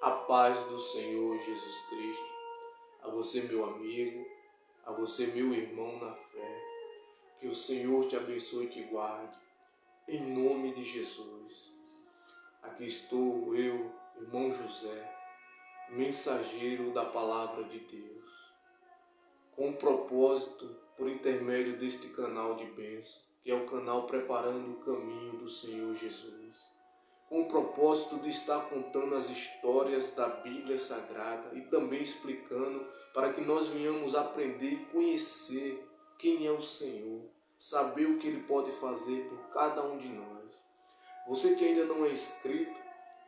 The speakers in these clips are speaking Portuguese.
A paz do Senhor Jesus Cristo, a você, meu amigo, a você, meu irmão na fé, que o Senhor te abençoe e te guarde, em nome de Jesus. Aqui estou eu, irmão José, mensageiro da palavra de Deus, com o propósito, por intermédio deste canal de bênção, que é o canal Preparando o Caminho do Senhor Jesus, com o propósito de estar contando as histórias da Bíblia Sagrada e também explicando para que nós venhamos aprender e conhecer quem é o Senhor, saber o que Ele pode fazer por cada um de nós. Você que ainda não é inscrito,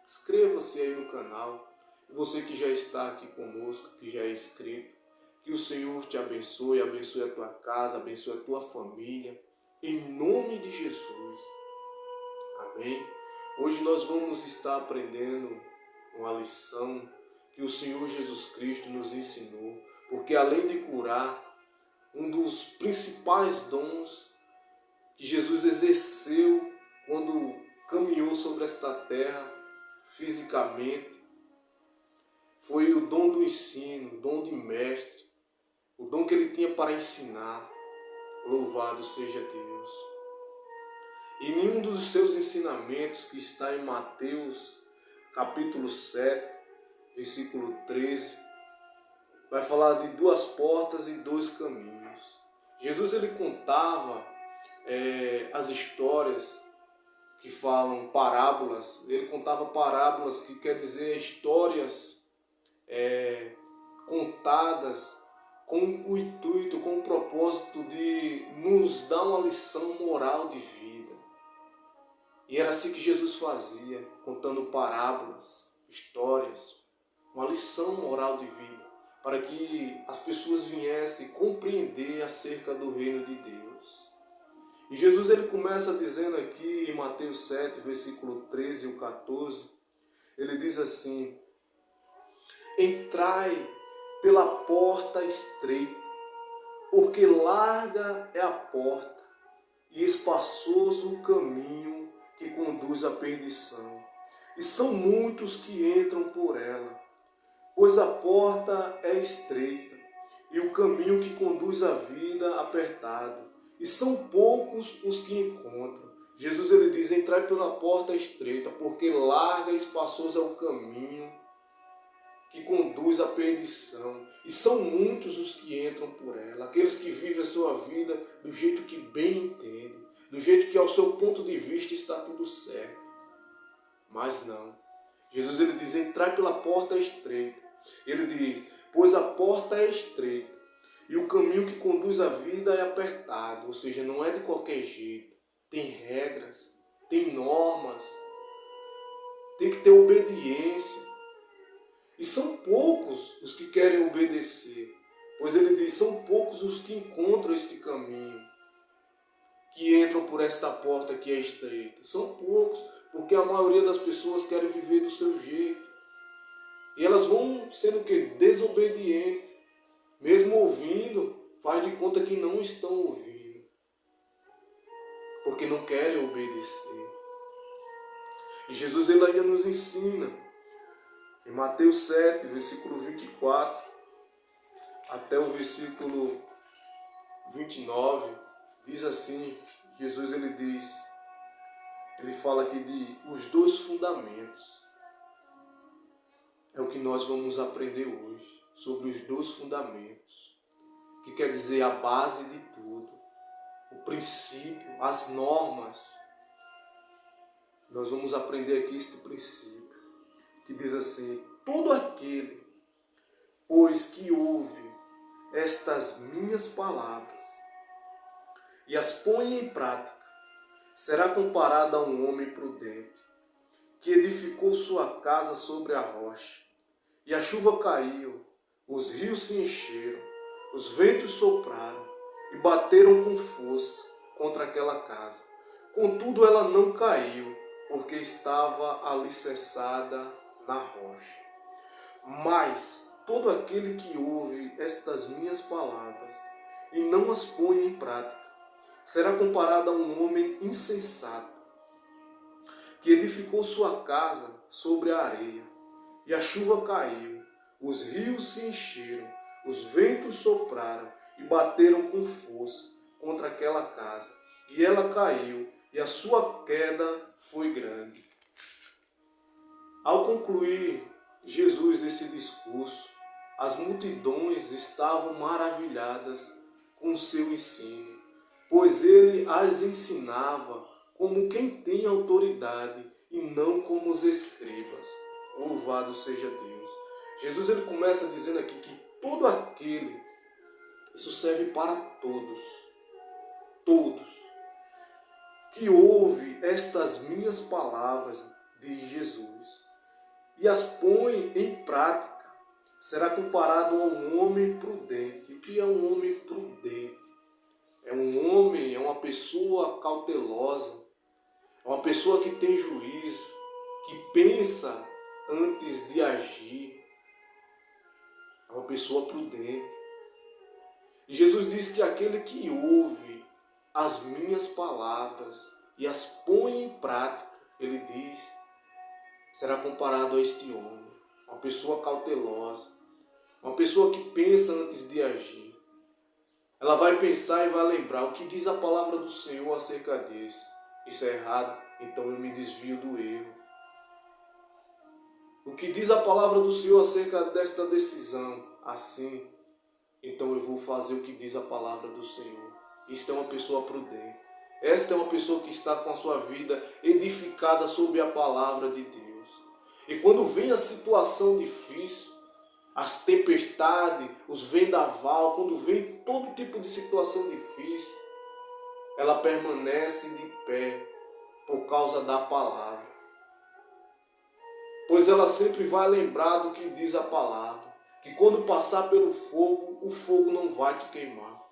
inscreva-se aí no canal. E você que já está aqui conosco, que já é inscrito, que o Senhor te abençoe, abençoe a tua casa, abençoe a tua família, em nome de Jesus. Amém? Hoje nós vamos estar aprendendo uma lição que o Senhor Jesus Cristo nos ensinou, porque além de curar, um dos principais dons que Jesus exerceu quando caminhou sobre esta terra fisicamente, foi o dom do ensino, o dom de mestre, o dom que ele tinha para ensinar. Louvado seja Deus. E nenhum dos seus ensinamentos, que está em Mateus capítulo 7, versículo 13, vai falar de duas portas e dois caminhos. Jesus ele contava as histórias que falam parábolas. Ele contava parábolas, que quer dizer histórias contadas com o intuito, com o propósito de nos dar uma lição moral de vida. E era assim que Jesus fazia, contando parábolas, histórias, uma lição moral de vida, para que as pessoas viessem compreender acerca do reino de Deus. E Jesus ele começa dizendo aqui em Mateus 7, versículo 13 e 14, ele diz assim: entrai pela porta estreita, porque larga é a porta e espaçoso o caminho que conduz à perdição, e são muitos que entram por ela. Pois a porta é estreita e o caminho que conduz à vida apertado, e são poucos os que encontram. Jesus ele diz: entrai pela porta estreita, porque larga e espaçoso é o caminho que conduz à perdição, e são muitos os que entram por ela, aqueles que vivem a sua vida do jeito que bem entendem, do jeito que ao seu ponto de vista está tudo certo. Mas não. Jesus ele diz: entrai pela porta estreita. Ele diz: pois a porta é estreita e o caminho que conduz à vida é apertado, ou seja, não é de qualquer jeito. Tem regras, tem normas, tem que ter obediência. E são poucos os que querem obedecer, pois ele diz: são poucos os que encontram este caminho, que entram por esta porta que é estreita. São poucos, porque a maioria das pessoas querem viver do seu jeito. E elas vão sendo o quê? Desobedientes. Mesmo ouvindo, faz de conta que não estão ouvindo, porque não querem obedecer. E Jesus ele ainda nos ensina, em Mateus 7, versículo 24, até o versículo 29, diz assim, Jesus ele diz, ele fala aqui de os dois fundamentos. É o que nós vamos aprender hoje, sobre os dois fundamentos, que quer dizer a base de tudo, o princípio, as normas. Nós vamos aprender aqui este princípio, que diz assim: todo aquele, pois que ouve estas minhas palavras e as põe em prática, será comparado a um homem prudente, que edificou sua casa sobre a rocha. E a chuva caiu, os rios se encheram, os ventos sopraram e bateram com força contra aquela casa. Contudo, ela não caiu, porque estava alicerçada na rocha. Mas todo aquele que ouve estas minhas palavras e não as põe em prática, será comparado a um homem insensato, que edificou sua casa sobre a areia. e a chuva caiu, os rios se encheram, os ventos sopraram e bateram com força contra aquela casa. E ela caiu, e a sua queda foi grande. Ao concluir Jesus esse discurso, as multidões estavam maravilhadas com o seu ensino, pois ele as ensinava como quem tem autoridade e não como os escribas. Louvado seja Deus. Jesus ele começa dizendo aqui que todo aquele, isso serve para todos, que ouve estas minhas palavras de Jesus e as põe em prática, será comparado a um homem prudente. O que é um homem prudente? É uma pessoa cautelosa, é uma pessoa que tem juízo, que pensa antes de agir, é uma pessoa prudente. E Jesus diz que aquele que ouve as minhas palavras e as põe em prática, ele diz, será comparado a este homem, uma pessoa cautelosa, uma pessoa que pensa antes de agir. Ela vai pensar e vai lembrar o que diz a palavra do Senhor acerca disso. Isso é errado, então eu me desvio do erro. O que diz a palavra do Senhor acerca desta decisão, assim, então eu vou fazer o que diz a palavra do Senhor. Isto é uma pessoa prudente. Esta é uma pessoa que está com a sua vida edificada sob a palavra de Deus. E quando vem a situação difícil, as tempestades, os vendaval, quando vem todo tipo de situação difícil, ela permanece de pé por causa da palavra. Pois ela sempre vai lembrar do que diz a palavra, que quando passar pelo fogo, o fogo não vai te queimar.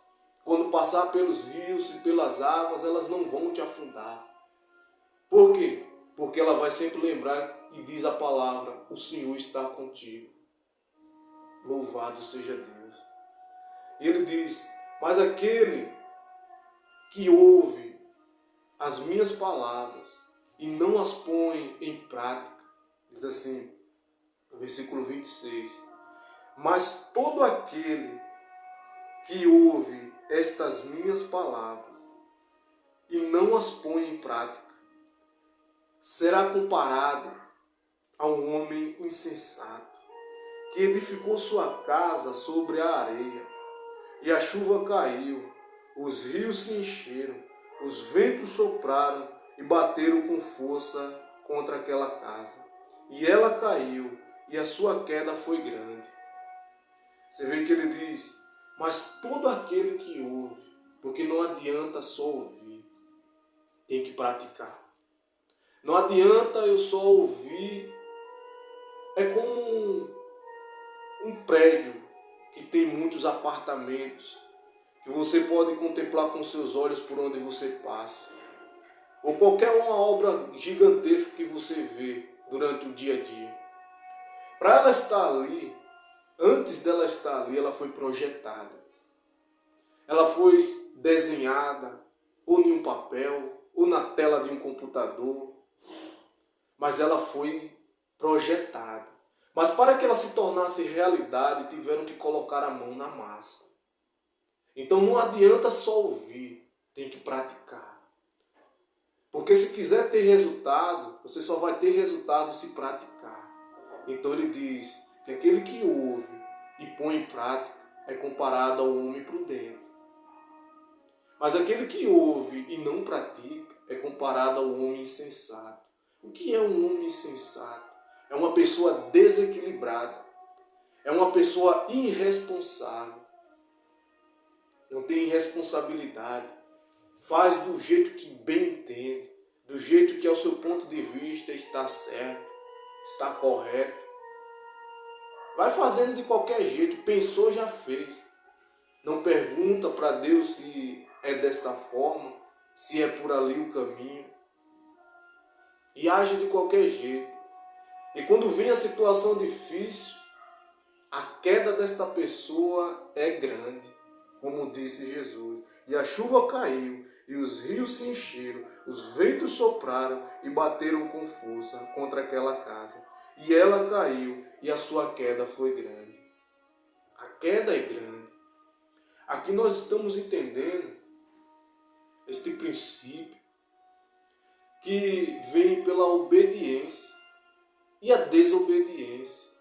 Quando passar pelos rios e pelas águas, elas não vão te afundar. Por quê? Porque ela vai sempre lembrar e diz a palavra, o Senhor está contigo. Louvado seja Deus. E ele diz, mas aquele que ouve as minhas palavras e não as põe em prática, diz assim, no versículo 26, mas todo aquele que ouve estas minhas palavras e não as põe em prática, será comparado a um homem insensato, que edificou sua casa sobre a areia, e a chuva caiu, os rios se encheram, os ventos sopraram e bateram com força contra aquela casa. E ela caiu, e a sua queda foi grande. Você vê que ele diz, mas todo aquele que ouve, porque não adianta só ouvir, tem que praticar. Não adianta eu só ouvir, é como um prédio que tem muitos apartamentos, que você pode contemplar com seus olhos por onde você passa. Ou qualquer uma obra gigantesca que você vê durante o dia a dia. Para ela estar ali, antes dela estar ali, ela foi projetada. Ela foi desenhada, ou em um papel, ou na tela de um computador. Mas ela foi projetada. Mas para que ela se tornasse realidade, tiveram que colocar a mão na massa. Então não adianta só ouvir, tem que praticar. Porque se quiser ter resultado, você só vai ter resultado se praticar. Então ele diz que aquele que ouve e põe em prática é comparado ao homem prudente. Mas aquele que ouve e não pratica é comparado ao homem insensato. O que é um homem insensato? É uma pessoa desequilibrada. É uma pessoa irresponsável. Não tem responsabilidade. Faz do jeito que bem entende. Do jeito que ao seu ponto de vista está certo, está correto. Vai fazendo de qualquer jeito. Pensou, já fez. Não pergunta para Deus se é desta forma, se é por ali o caminho. E age de qualquer jeito. E quando vem a situação difícil, a queda desta pessoa é grande, como disse Jesus. E a chuva caiu, e os rios se encheram, os ventos sopraram e bateram com força contra aquela casa. E ela caiu, e a sua queda foi grande. A queda é grande. Aqui nós estamos entendendo este princípio que vem pela obediência e a desobediência.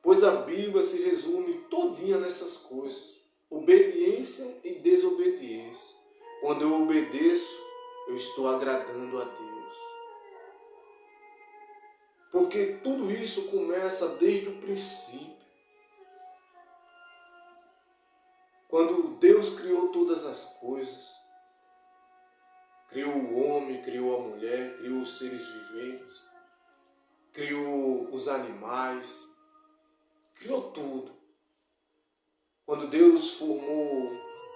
Pois a Bíblia se resume todinha nessas coisas. Obediência e desobediência. Quando eu obedeço, eu estou agradando a Deus. Porque tudo isso começa desde o princípio. Quando Deus criou todas as coisas, criou o homem, criou a mulher, criou os seres viventes, criou os animais, criou tudo. Quando Deus formou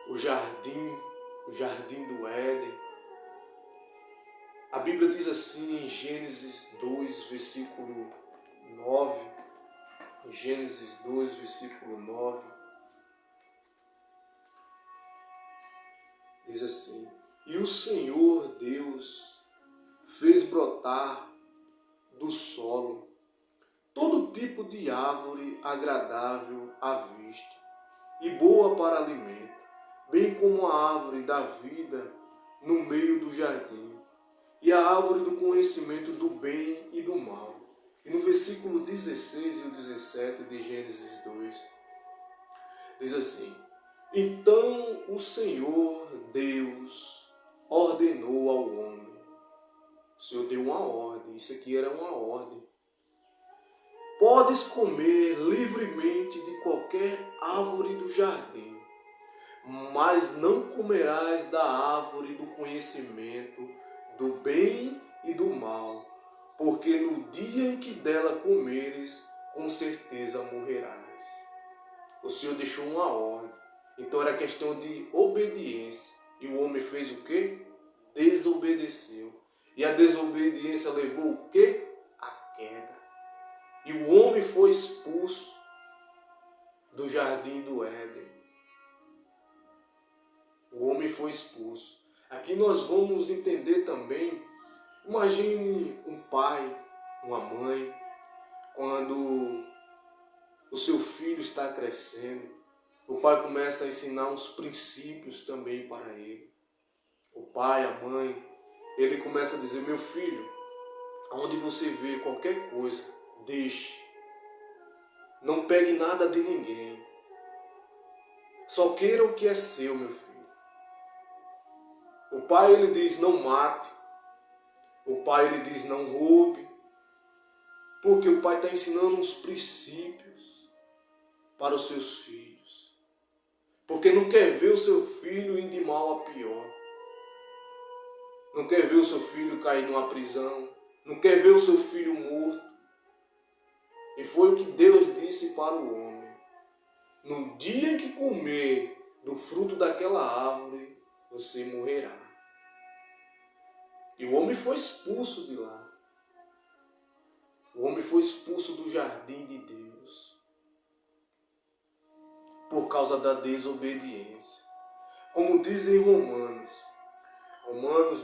o jardim do Éden, a Bíblia diz assim em Gênesis 2, versículo 9, Gênesis 2, versículo 9, diz assim: E o Senhor Deus fez brotar do solo todo tipo de árvore agradável à vista e boa para alimento, bem como a árvore da vida no meio do jardim, e a árvore do conhecimento do bem e do mal. E no versículo 16 e o 17 de Gênesis 2, diz assim: Então o Senhor Deus ordenou ao homem. O Senhor deu uma ordem, isso aqui era uma ordem. Podes comer livremente de qualquer árvore do jardim, mas não comerás da árvore do conhecimento do bem e do mal, porque no dia em que dela comeres, com certeza morrerás. O Senhor deixou uma ordem, então era questão de obediência. E o homem fez o quê? Desobedeceu. E a desobediência levou o quê? A queda. E o homem foi expulso do jardim do Éden. O homem foi expulso. Aqui nós vamos entender também, imagine um pai, uma mãe, quando o seu filho está crescendo, o pai começa a ensinar uns princípios também para ele. O pai, a mãe, ele começa a dizer: meu filho, aonde você vê qualquer coisa, deixe. Não pegue nada de ninguém. Só queira o que é seu, meu filho. O pai, ele diz: não mate. O pai, ele diz: não roube. Porque o pai está ensinando uns princípios para os seus filhos. Porque não quer ver o seu filho indo de mal a pior. Não quer ver o seu filho cair numa prisão. Não quer ver o seu filho morto. E foi o que Deus disse para o homem: no dia em que comer do fruto daquela árvore, você morrerá. E o homem foi expulso de lá. O homem foi expulso do jardim de Deus por causa da desobediência. Como diz em Romanos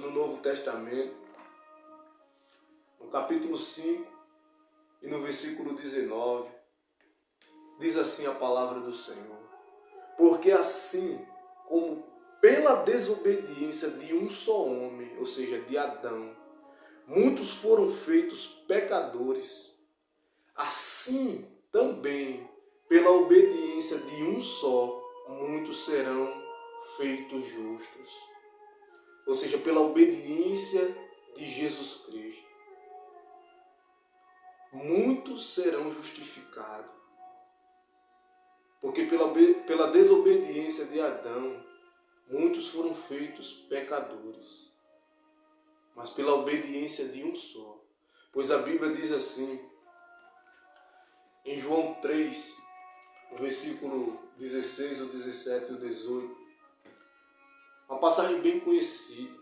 no Novo Testamento, no capítulo 5 e no versículo 19, diz assim a palavra do Senhor: porque assim como pela desobediência de um só homem, ou seja, de Adão, muitos foram feitos pecadores, assim também pela obediência de um só, muitos serão feitos justos. Ou seja, pela obediência de Jesus Cristo, muitos serão justificados. Porque pela desobediência de Adão, muitos foram feitos pecadores. Mas pela obediência de um só. Pois a Bíblia diz assim, em João 3, no versículo 16, o 17 e o 18, uma passagem bem conhecida,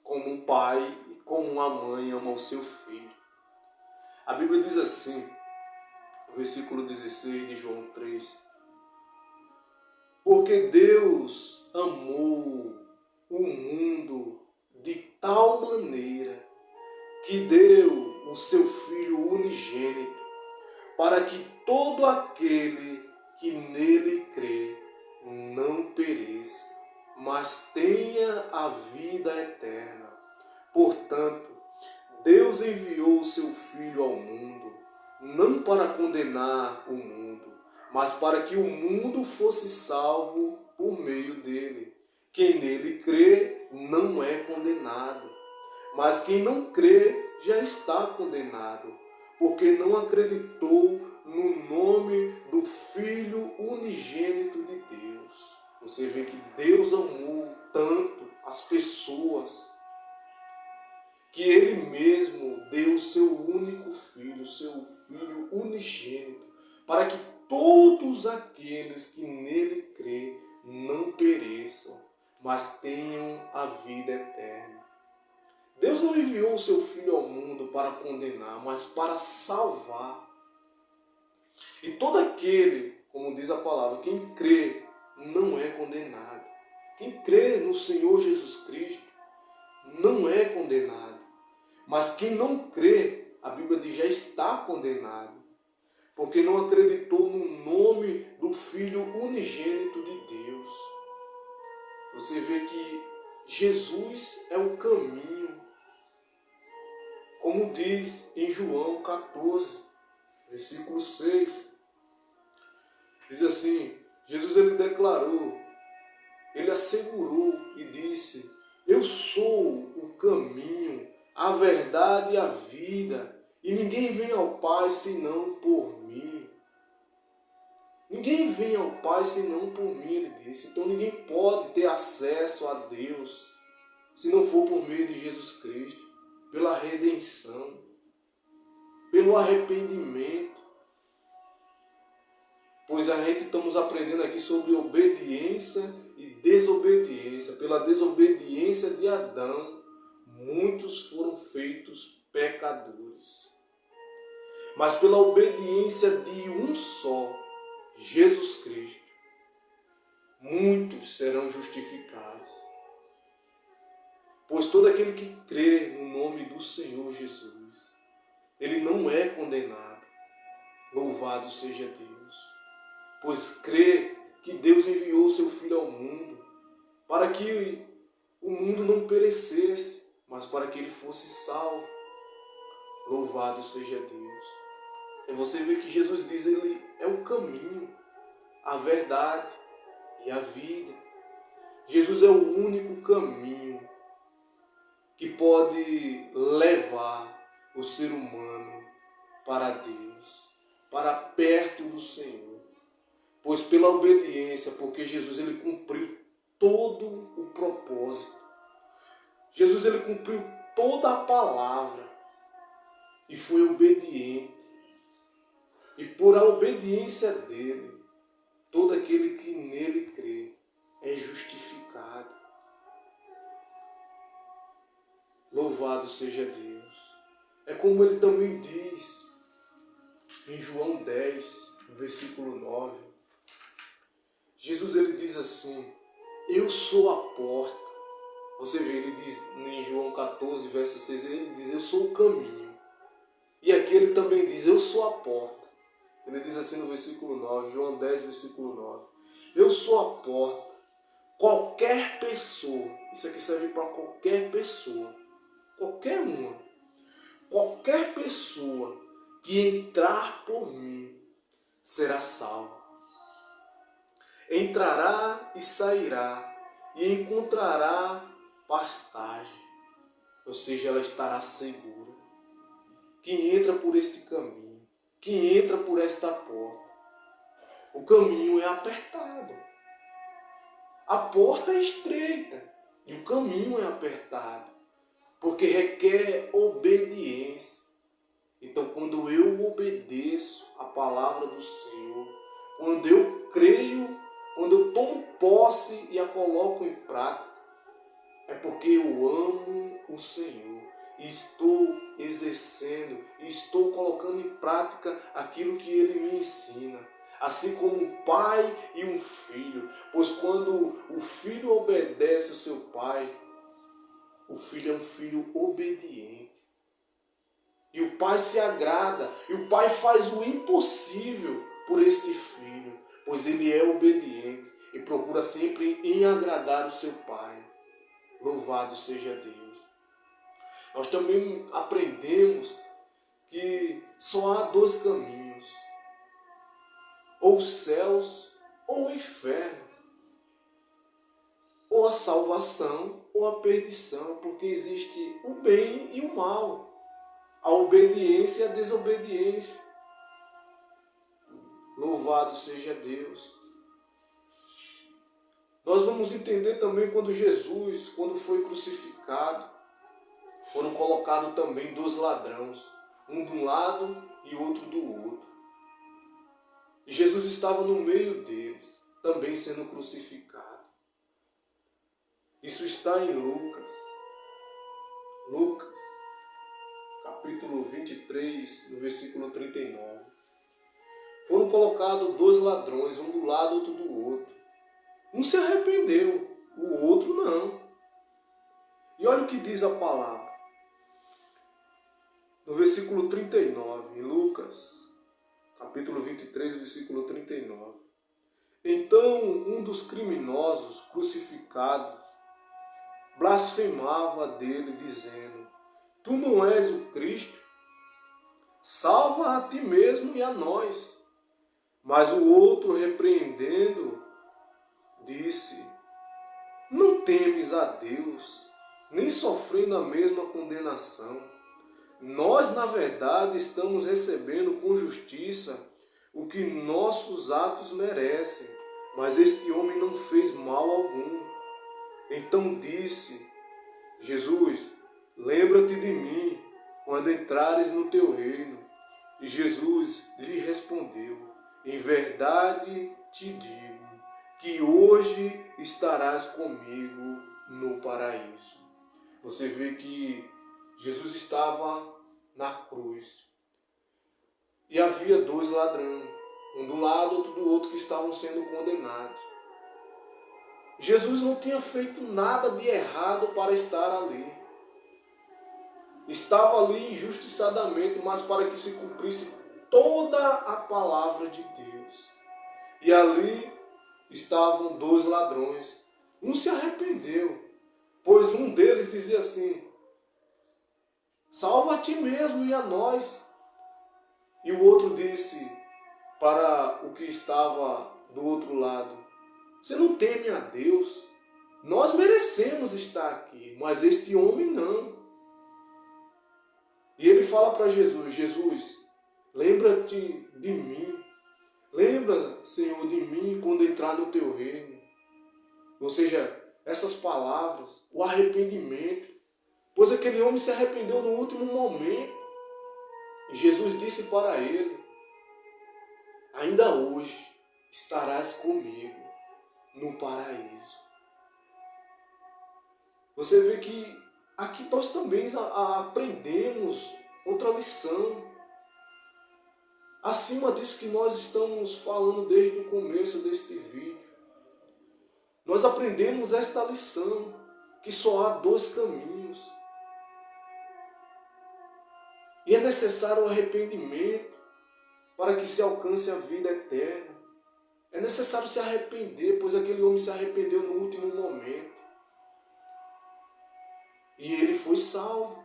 como um pai e como uma mãe amam o seu filho. A Bíblia diz assim, no versículo 16 de João 3, porque Deus amou o mundo de tal maneira que deu o seu Filho unigênito, para que todo aquele que nele crê não pereça, mas tenha a vida eterna. Portanto, Deus enviou o seu Filho ao mundo, não para condenar o mundo, mas para que o mundo fosse salvo por meio dele. Quem nele crê não é condenado, mas quem não crê já está condenado, porque não acreditou no nome do Filho unigênito de Deus. Você vê que Deus amou tanto as pessoas que Ele mesmo deu o seu único Filho, o seu Filho unigênito, para que todos aqueles que nele crê não pereçam, mas tenham a vida eterna. Deus não enviou o seu Filho ao mundo para condenar, mas para salvar. E todo aquele, como diz a palavra, quem crê não é condenado. Quem crê no Senhor Jesus Cristo não é condenado. Mas quem não crê, a Bíblia diz, já está condenado, porque não acreditou no nome do Filho unigênito de Deus. Você vê que Jesus é o caminho, como diz em João 14, versículo 6. Diz assim, Jesus ele declarou, ele assegurou e disse, eu sou o caminho, a verdade e a vida, e ninguém vem ao Pai senão por mim. Ninguém vem ao Pai senão por mim, ele disse. Então ninguém pode ter acesso a Deus se não for por meio de Jesus Cristo, pela redenção, pelo arrependimento. Pois a gente estamos aprendendo aqui sobre obediência e desobediência. Pela desobediência de Adão, muitos foram feitos pecadores. Mas pela obediência de um só, Jesus Cristo, muitos serão justificados. Pois todo aquele que crê no nome do Senhor Jesus, ele não é condenado. Louvado seja Deus. Pois crê que Deus enviou o seu Filho ao mundo para que o mundo não perecesse, mas para que ele fosse salvo. Louvado seja Deus. E você vê que Jesus diz, ele é o caminho, a verdade e a vida. Jesus é o único caminho que pode levar o ser humano para Deus, para perto do Senhor. Pois pela obediência, porque Jesus ele cumpriu todo o propósito. Jesus ele cumpriu toda a palavra e foi obediente. E por a obediência dele, todo aquele que nele crê é justificado. Louvado seja Deus. É como ele também diz em João 10, versículo 9. Jesus ele diz assim, eu sou a porta. Você vê, ele diz em João 14, verso 6, ele diz, eu sou o caminho. E aqui ele também diz, eu sou a porta. Ele diz assim no versículo 9, João 10, versículo 9. Eu sou a porta. Qualquer pessoa, isso aqui serve para qualquer pessoa, qualquer uma, qualquer pessoa que entrar por mim será salva. Entrará e sairá e encontrará pastagem, ou seja, ela estará segura. Quem entra por este caminho, quem entra por esta porta, o caminho é apertado, a porta é estreita e o caminho é apertado, porque requer obediência. Então, quando eu obedeço a palavra do Senhor, quando eu creio, quando eu tomo posse e a coloco em prática, é porque eu amo o Senhor e estou exercendo, e estou colocando em prática aquilo que Ele me ensina. Assim como um pai e um filho, pois quando o filho obedece ao seu pai, o filho é um filho obediente. E o pai se agrada, e o o pai faz o impossível por este filho, pois ele é obediente e procura sempre em agradar o seu pai. Louvado seja Deus. Nós também aprendemos que só há dois caminhos, ou os céus ou o inferno, ou a salvação ou a perdição, porque existe o bem e o mal, a obediência e a desobediência. Louvado seja Deus. Nós vamos entender também quando Jesus, quando foi crucificado, foram colocados também dois ladrões, um de um lado e outro do outro. E Jesus estava no meio deles, também sendo crucificado. Isso está em Lucas, capítulo 23, no versículo 39. Foram colocados dois ladrões, um do lado e outro do outro. Um se arrependeu, o outro não. E olha o que diz a palavra. No versículo 39, em Lucas, capítulo 23, versículo 39. Então um dos criminosos crucificados blasfemava dele, dizendo: Tu não és o Cristo? Salva a ti mesmo e a nós. Mas o outro, repreendendo, disse: Não temes a Deus, nem sofrendo a mesma condenação. Nós, na verdade, estamos recebendo com justiça o que nossos atos merecem, mas este homem não fez mal algum. Então disse Jesus: Lembra-te de mim quando entrares no teu reino. E Jesus lhe respondeu: Em verdade te digo que hoje estarás comigo no paraíso. Você vê que Jesus estava na cruz e havia dois ladrões, um do lado e outro do outro, que estavam sendo condenados. Jesus não tinha feito nada de errado para estar ali. Estava ali injustiçadamente, mas para que se cumprisse toda a palavra de Deus. E ali estavam dois ladrões. Um se arrependeu, pois um deles dizia assim: Salva a ti mesmo e a nós. E o outro disse para o que estava do outro lado: Você não teme a Deus? Nós merecemos estar aqui, mas este homem não. E ele fala para Jesus: Jesus, lembra-te de mim. Lembra, Senhor, de mim quando entrar no teu reino. Ou seja, essas palavras, o arrependimento. Pois aquele homem se arrependeu no último momento. E Jesus disse para ele: Ainda hoje estarás comigo no paraíso. Você vê que aqui nós também aprendemos outra lição. Acima disso que nós estamos falando desde o começo deste vídeo. Nós aprendemos esta lição, que só há dois caminhos. E é necessário o arrependimento para que se alcance a vida eterna. É necessário se arrepender, pois aquele homem se arrependeu no último momento. E ele foi salvo,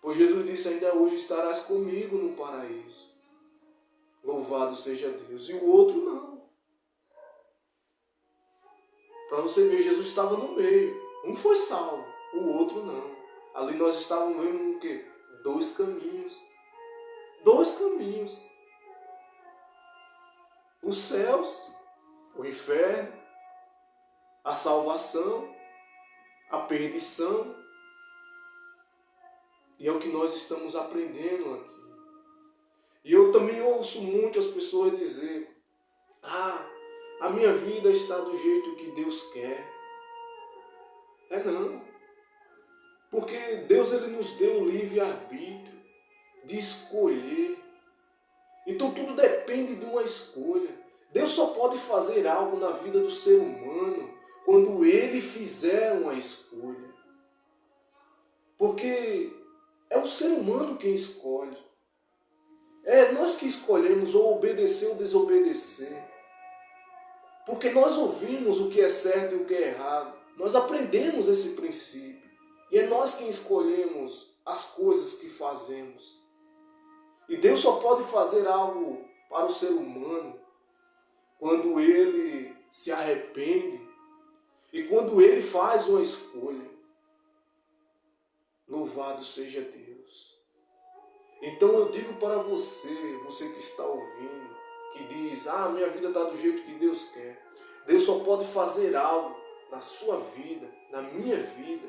pois Jesus disse: Ainda hoje estarás comigo no paraíso. Louvado seja Deus. E o outro não. Para você ver, Jesus estava no meio. Um foi salvo, o outro não. Ali nós estávamos vendo o quê? Dois caminhos. Dois caminhos. Os céus, o inferno, a salvação, a perdição. E é o que nós estamos aprendendo aqui. E eu também ouço muito as pessoas dizer: a minha vida está do jeito que Deus quer. É não. Porque Deus, ele nos deu o livre-arbítrio de escolher. Então tudo depende de uma escolha. Deus só pode fazer algo na vida do ser humano quando ele fizer uma escolha. Porque é o ser humano quem escolhe. É nós que escolhemos ou obedecer ou desobedecer. Porque nós ouvimos o que é certo e o que é errado. Nós aprendemos esse princípio. E é nós quem escolhemos as coisas que fazemos. E Deus só pode fazer algo para o ser humano quando ele se arrepende e quando ele faz uma escolha. Louvado seja Deus. Então eu digo para você, você que está ouvindo, que diz, minha vida está do jeito que Deus quer. Deus só pode fazer algo na sua vida, na minha vida,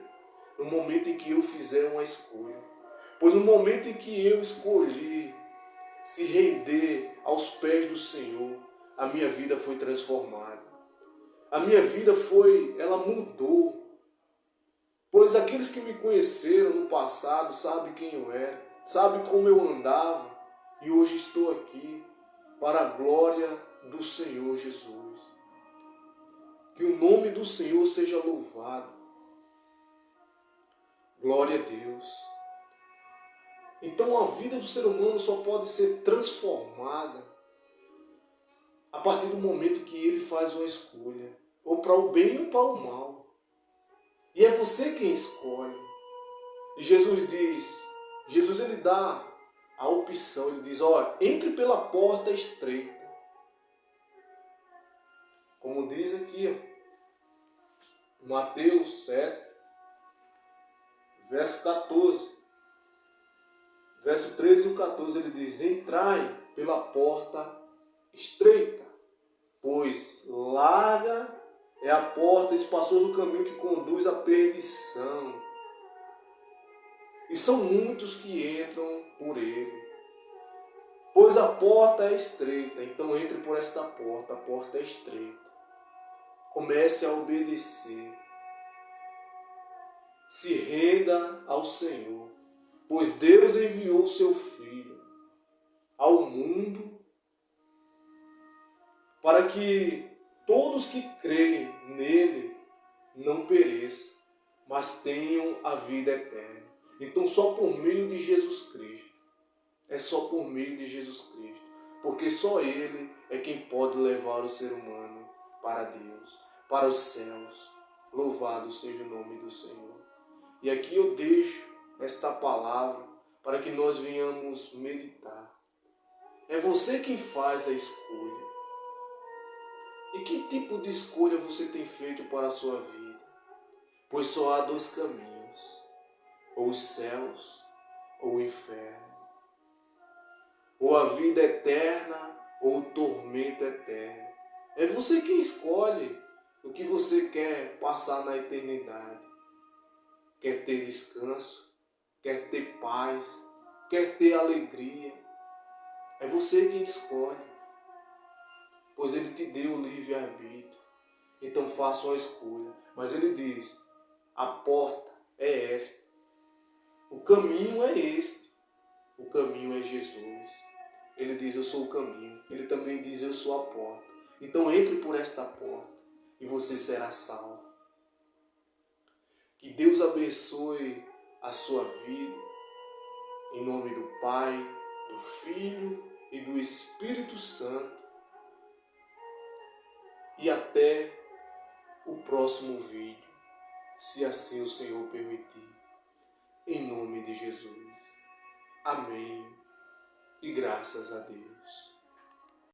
no momento em que eu fizer uma escolha. Pois no momento em que eu escolhi se render aos pés do Senhor, a minha vida foi transformada. A minha vida ela mudou. Pois aqueles que me conheceram no passado sabem quem eu era, sabem como eu andava, e hoje estou aqui para a glória do Senhor Jesus. Que o nome do Senhor seja louvado. Glória a Deus. Então a vida do ser humano só pode ser transformada a partir do momento que ele faz uma escolha, ou para o bem ou para o mal. E é você quem escolhe. E Jesus ele dá a opção, ele diz, entre pela porta estreita. Como diz aqui, Mateus 7, verso 14. Verso 13 e 14 ele diz, entrai pela porta estreita, pois larga é a porta, espaçoso o caminho que conduz à perdição. E são muitos que entram por ele. Pois a porta é estreita, então entre por esta porta, a porta é estreita. Comece a obedecer. Se renda ao Senhor, pois Deus enviou o seu Filho ao mundo para que todos que creem nele não pereçam, mas tenham a vida eterna. Então só por meio de Jesus Cristo, é só por meio de Jesus Cristo, porque só Ele é quem pode levar o ser humano para Deus, para os céus. Louvado seja o nome do Senhor. E aqui eu deixo esta palavra para que nós venhamos meditar. É você quem faz a escolha. E que tipo de escolha você tem feito para a sua vida? Pois só há dois caminhos, ou os céus ou o inferno. Ou a vida eterna ou o tormento eterno. É você quem escolhe o que você quer passar na eternidade. Quer ter descanso, quer ter paz, quer ter alegria. É você quem escolhe, pois Ele te deu o livre-arbítrio. Então faça uma escolha. Mas Ele diz, a porta é esta, o caminho é este, o caminho é Jesus. Ele diz, eu sou o caminho. Ele também diz, eu sou a porta. Então entre por esta porta e você será salvo. Que Deus abençoe a sua vida, em nome do Pai, do Filho e do Espírito Santo. E até o próximo vídeo, se assim o Senhor permitir. Em nome de Jesus. Amém. E graças a Deus.